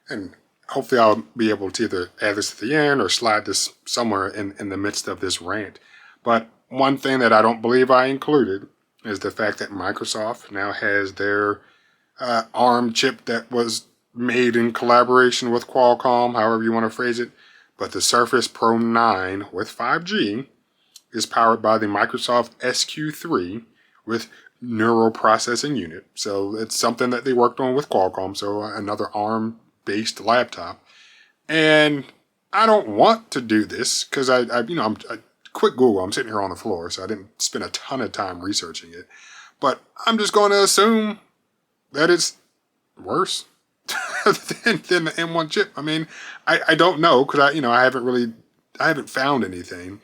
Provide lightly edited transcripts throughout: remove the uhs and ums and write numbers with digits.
And hopefully I'll be able to either add this at the end or slide this somewhere in the midst of this rant. But one thing that I don't believe I included is the fact that Microsoft now has their ARM chip that was made in collaboration with Qualcomm, however you want to phrase it. But the Surface Pro 9 with 5G is powered by the Microsoft SQ3 with neural processing unit. So it's something that they worked on with Qualcomm, so another ARM based laptop. And I don't want to do this because I'm quick Google. I'm sitting here on the floor, so I didn't spend a ton of time researching it. But I'm just going to assume that it's worse than the M1 chip. I mean, I don't know because I haven't found anything.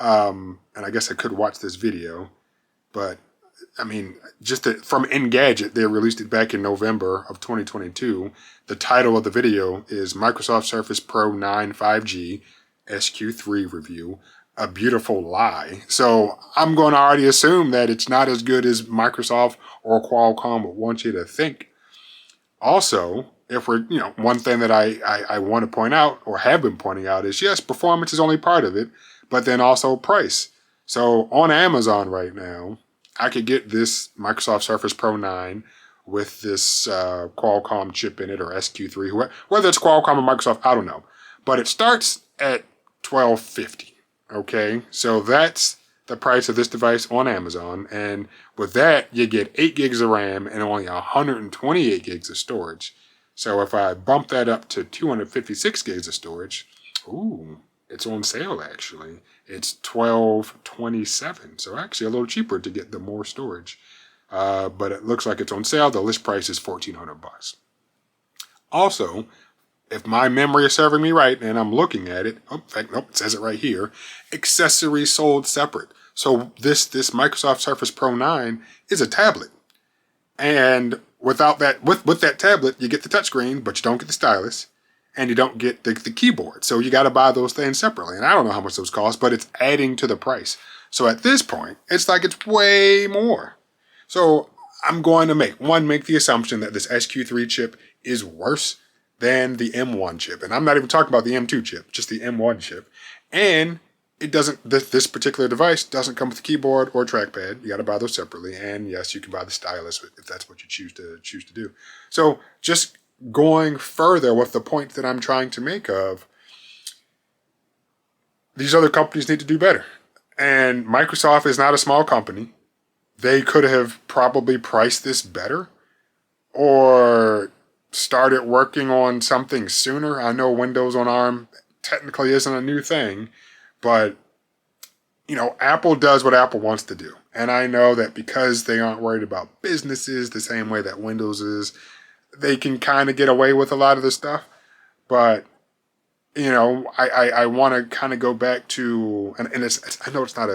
And I guess I could watch this video, but I mean, from Engadget, they released it back in November of 2022. The title of the video is Microsoft Surface Pro 9 5G SQ3 Review, a beautiful lie. So I'm going to already assume that it's not as good as Microsoft or Qualcomm would want you to think. Also, if we're, one thing that I want to point out or have been pointing out is yes, performance is only part of it, but then also price. So on Amazon right now, I could get this Microsoft Surface Pro 9 with this Qualcomm chip in it or SQ3, whether it's Qualcomm or Microsoft, I don't know. But it starts at $12.50. Okay, so that's the price of this device on Amazon, and with that you get 8 gigs of RAM and only 128 gigs of storage. So if I bump that up to 256 gigs of storage, ooh, it's on sale actually. It's $12.27, so actually a little cheaper to get the more storage. But it looks like it's on sale. The list price is $1,400. Also, if my memory is serving me right, and I'm looking at it, in fact, nope, it says it right here, accessories sold separate. So this Microsoft Surface Pro 9 is a tablet. And without that, with that tablet, you get the touchscreen, but you don't get the stylus, and you don't get the keyboard. So you got to buy those things separately. And I don't know how much those cost, but it's adding to the price. So at this point, it's like it's way more. So I'm going to make the assumption that this SQ3 chip is worse than the M1 chip. And I'm not even talking about the M2 chip, just the M1 chip. And it doesn't, this particular device doesn't come with a keyboard or trackpad. You got to buy those separately. And yes, you can buy the stylus if that's what you choose to do. So just going further with the point that I'm trying to make of, these other companies need to do better. And Microsoft is not a small company. They could have probably priced this better or started working on something sooner. I know Windows on ARM technically isn't a new thing, but Apple does what Apple wants to do. And I know that because they aren't worried about businesses the same way that Windows is, they can kind of get away with a lot of the stuff. But I want to kind of go back to, and I know it's not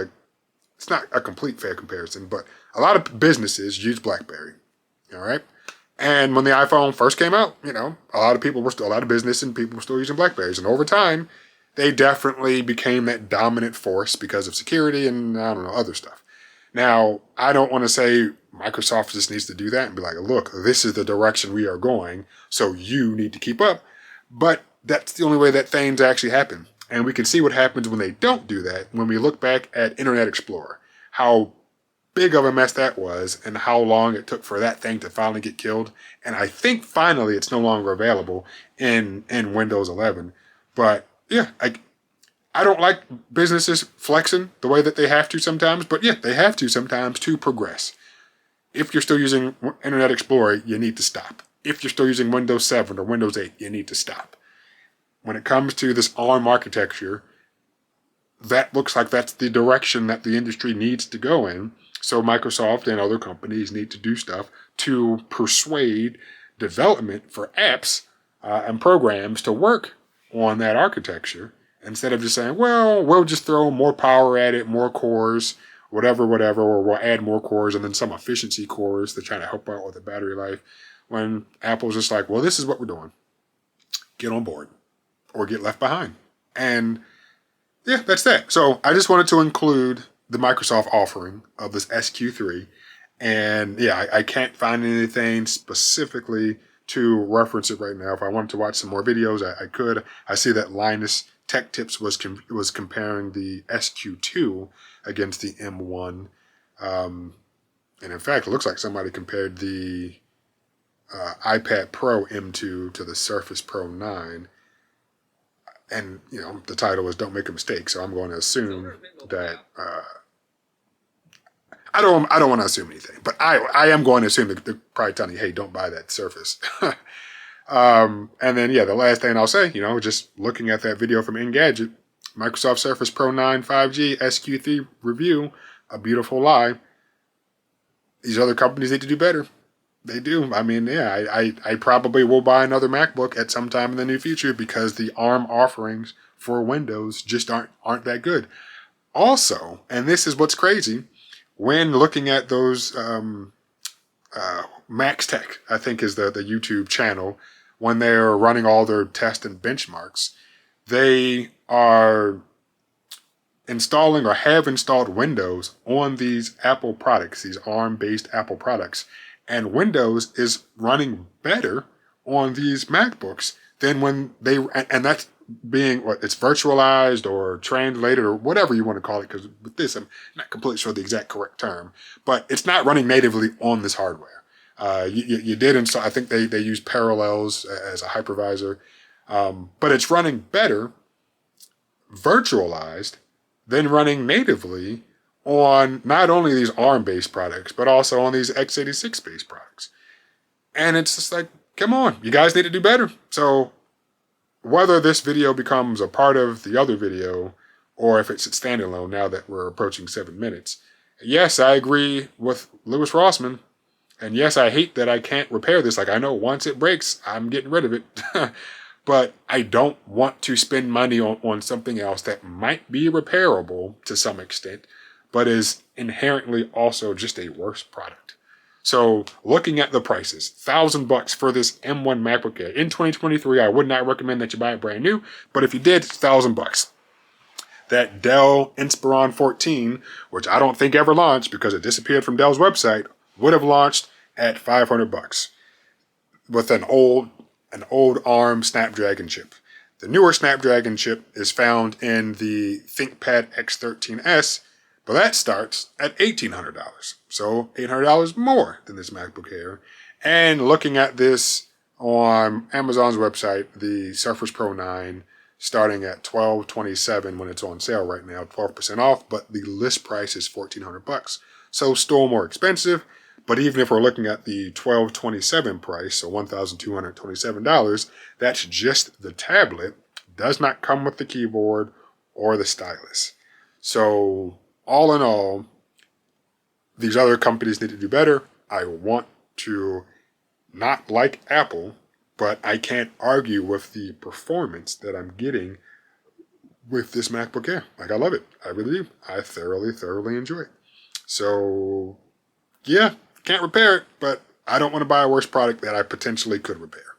a complete fair comparison, but a lot of businesses use BlackBerry. All right. And when the iPhone first came out, a lot of business and people were still using BlackBerries. And over time, they definitely became that dominant force because of security and I don't know, other stuff. Now, I don't want to say Microsoft just needs to do that and be like, look, this is the direction we are going, so you need to keep up. But that's the only way that things actually happen. And we can see what happens when they don't do that when we look back at Internet Explorer. How big of a mess that was and how long it took for that thing to finally get killed. And I think finally it's no longer available in Windows 11. But yeah, I don't like businesses flexing the way that they have to sometimes, but yeah, they have to sometimes to progress. If you're still using Internet Explorer, you need to stop. If you're still using Windows 7 or Windows 8, you need to stop. When it comes to this ARM architecture, that looks like that's the direction that the industry needs to go in. So Microsoft and other companies need to do stuff to persuade development for apps and programs to work on that architecture instead of just saying, well, we'll just throw more power at it, more cores, whatever, or we'll add more cores and then some efficiency cores to try to help out with the battery life. When Apple's just like, well, this is what we're doing. Get on board or get left behind. And yeah, that's that. So I just wanted to include the Microsoft offering of this SQ3. And yeah, I can't find anything specifically to reference it right now. If I wanted to watch some more videos, I could. I see that Linus Tech Tips was comparing the SQ2 against the M1. And in fact, it looks like somebody compared the iPad Pro M2 to the Surface Pro 9. And, you know, the title is Don't Make a Mistake, so I'm going to assume that... I don't want to assume anything, but I am going to assume that they're probably telling you, hey, don't buy that Surface. And then, yeah, the last thing I'll say, you know, just looking at that video from Engadget, Microsoft Surface Pro 9 5G SQ3 review, a beautiful lie. These other companies need to do better. They do. I mean, yeah, I probably will buy another MacBook at some time in the near future because the ARM offerings for Windows just aren't that good. Also, and this is what's crazy, when looking at those Max Tech, I think is the YouTube channel, when they're running all their tests and benchmarks, they are installing or have installed Windows on these Apple products, these ARM-based Apple products. And Windows is running better on these MacBooks than when they, and that's being what it's virtualized or translated or whatever you want to call it, because with this, I'm not completely sure the exact correct term, but it's not running natively on this hardware. You did install, I think they use Parallels as a hypervisor, but it's running better virtualized than running natively on not only these ARM-based products, but also on these x86-based products. And it's just like, come on, you guys need to do better. So whether this video becomes a part of the other video, or if it's standalone now that we're approaching 7 minutes, yes, I agree with Louis Rossmann. And yes, I hate that I can't repair this. Like, I know once it breaks, I'm getting rid of it. But I don't want to spend money on something else that might be repairable to some extent, but is inherently also just a worse product. So looking at the prices, $1,000 for this M1 MacBook Air. In 2023, I would not recommend that you buy it brand new, but if you did, it's $1,000. That Dell Inspiron 14, which I don't think ever launched because it disappeared from Dell's website, would have launched at $500 with an old ARM Snapdragon chip. The newer Snapdragon chip is found in the ThinkPad X13S, but that starts at $1,800. So $800 more than this MacBook Air. And looking at this on Amazon's website, the Surface Pro 9 starting at $1,227 when it's on sale right now, 12% off, but the list price is $1,400. So still more expensive. But even if we're looking at the $1,227 price, so $1,227, that's just the tablet. Does not come with the keyboard or the stylus. So all in all, these other companies need to do better. I want to not like Apple, but I can't argue with the performance that I'm getting with this MacBook Air. Like, I love it. I really do. I thoroughly enjoy it. So, yeah, can't repair it, but I don't want to buy a worse product that I potentially could repair.